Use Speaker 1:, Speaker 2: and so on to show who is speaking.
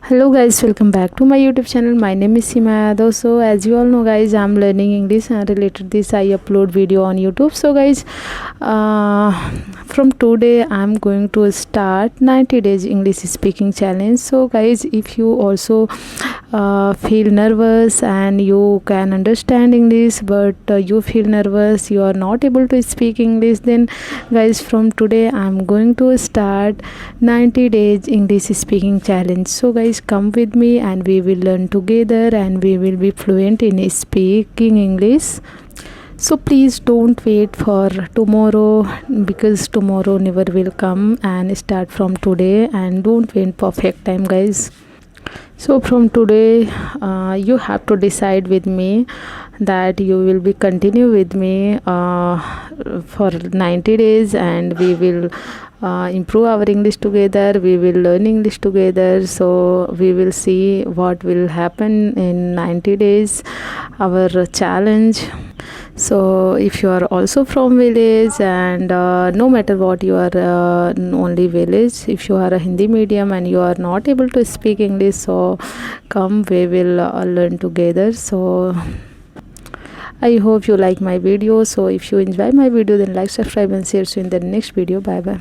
Speaker 1: Hello guys, welcome back to my YouTube channel. My name is Seema. So as you all know guys, I'm learning English and related this I upload video on YouTube. So guys, from today I'm going to start 90 days English speaking challenge. So guys, if you also feel nervous and you can understand English but you feel nervous, you are not able to speak English, then guys, from today I'm going to start 90 days English speaking challenge. So guys, come with me and we will learn together and we will be fluent in speaking English. So please don't wait for tomorrow, because tomorrow never will come, and start from today and don't wait perfect time guys. So from today you have to decide with me that you will be continue with me for 90 days and we will improve our English together, we will learn English together. So we will see what will happen in 90 days, our challenge. So if you are also from village and no matter what you are only village, if you are a Hindi medium and you are not able to speak English, so come, we will learn together. So I hope you like my video. So if you enjoy my video, then like, subscribe and share. So in the next video, bye bye.